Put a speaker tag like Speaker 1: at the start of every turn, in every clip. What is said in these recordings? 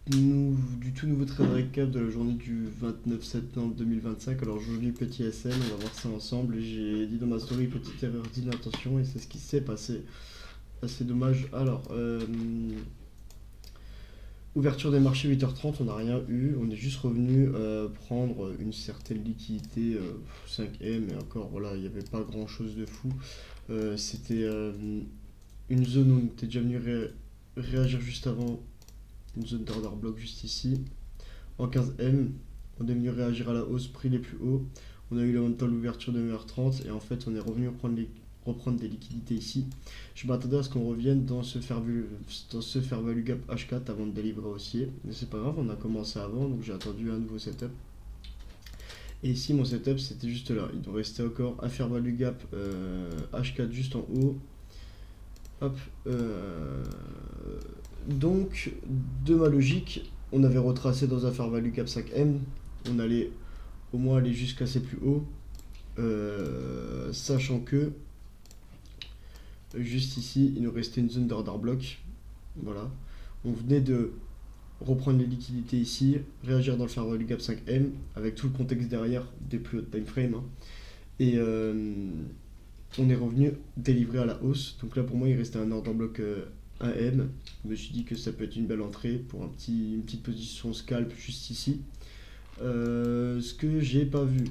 Speaker 1: du tout nouveau trade récap de la journée du 29 septembre 2025. Alors je lis petit SM, on va voir ça ensemble. J'ai dit dans ma story petite erreur d'inattention et c'est ce qui s'est passé. Assez dommage. Alors, ouverture des marchés 8h30, on n'a rien eu. On est juste revenu prendre une certaine liquidité 5M et encore voilà, il n'y avait pas grand chose de fou. C'était une zone où on était déjà venu réagir juste avant, une zone d'order block juste ici. En 15M, on est venu réagir à la hausse, prix les plus hauts. On a eu en même temps l'ouverture de 9h30 et en fait on est revenu reprendre des liquidités ici. Je m'attendais à ce qu'on revienne dans ce fair value gap H4 avant de délivrer haussier. Mais c'est pas grave, on a commencé avant donc j'ai attendu un nouveau setup. Et ici mon setup c'était juste là. Il doit rester encore un fair value gap H4 juste en haut. Hop. Donc, de ma logique, on avait retracé dans un fair value gap 5M. On allait au moins aller jusqu'à ses plus hauts. Sachant que, juste ici, il nous restait une zone d'order block. Voilà. On venait de reprendre les liquidités ici, réagir dans le fair value gap 5M, avec tout le contexte derrière des plus hauts time frame. Hein. Et on est revenu délivrer à la hausse. Donc là, pour moi, il restait un order block 1M. Je me suis dit que ça peut être une belle entrée pour une petite position scalp juste ici. Ce que j'ai pas vu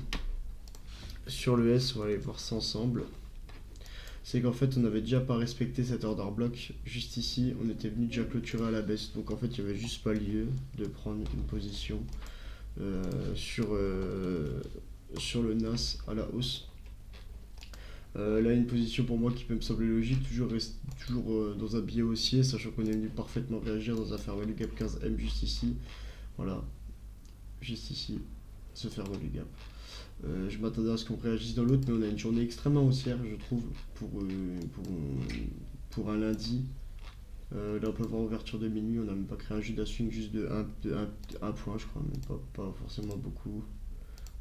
Speaker 1: sur le S, on va aller voir ça ensemble, c'est qu'en fait on avait déjà pas respecté cet order block juste ici, on était venu déjà clôturer à la baisse, donc en fait il n'y avait juste pas lieu de prendre une position euh, sur, euh, sur le NAS à la hausse. Là, une position pour moi qui peut me sembler logique, toujours dans un biais haussier, sachant qu'on est venu parfaitement réagir dans un fair value gap 15M juste ici. Voilà, juste ici, ce fair value gap. Je m'attendais à ce qu'on réagisse dans l'autre, mais on a une journée extrêmement haussière, je trouve, pour un lundi. Là, on peut voir ouverture de minuit, on n'a même pas créé un Judas Swing juste un point, je crois, même pas forcément beaucoup.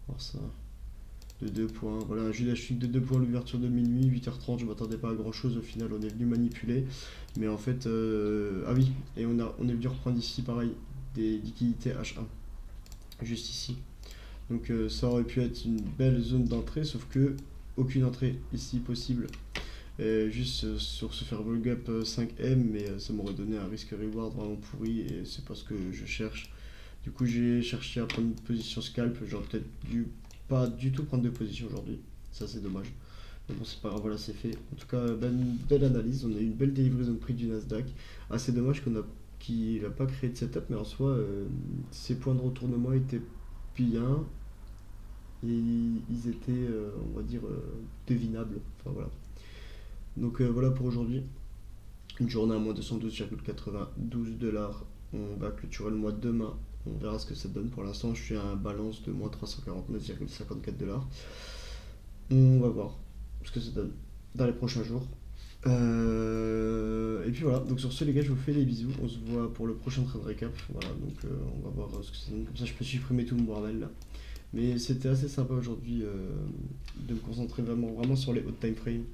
Speaker 1: Voir ça. De 2 points. Voilà, un Judas Swing de 2 points, l'ouverture de minuit, 8h30, je m'attendais pas à grand chose, au final, on est venu manipuler. Mais en fait, ah oui, et on est venu reprendre ici, pareil, des liquidités H1, juste ici. Donc ça aurait pu être une belle zone d'entrée, sauf que aucune entrée ici possible. Juste sur ce fair value gap 5M, mais ça m'aurait donné un risque reward vraiment pourri et c'est pas ce que je cherche. Du coup, j'ai cherché à prendre une position scalp. J'aurais peut-être dû pas du tout prendre de position aujourd'hui. Ça, c'est dommage. Mais bon, c'est pas grave, voilà, c'est fait. En tout cas, belle analyse. On a eu une belle délivraison de prix du Nasdaq. Assez dommage qu'il n'a pas créé de setup, mais en soi, ses points de retournement étaient bien et ils étaient, on va dire, devinables. Enfin voilà. Donc voilà pour aujourd'hui. Une journée à moins 212,92 $. On va clôturer le mois demain. On verra ce que ça donne. Pour l'instant, je suis à un balance de moins 349,54 $. On va voir ce que ça donne dans les prochains jours. Et puis voilà, donc sur ce les gars, je vous fais des bisous. On se voit pour le prochain trade récap. Voilà, donc on va voir ce que ça donne. Comme ça, je peux supprimer tout mon bordel là. Mais c'était assez sympa aujourd'hui de me concentrer vraiment sur les hauts time frame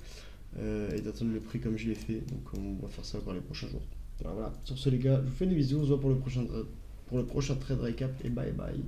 Speaker 1: et d'attendre le prix comme je l'ai fait. Donc on va faire ça pour les prochains jours. Alors voilà, sur ce les gars, je vous fais des bisous. On se voit pour le prochain trade récap et bye bye.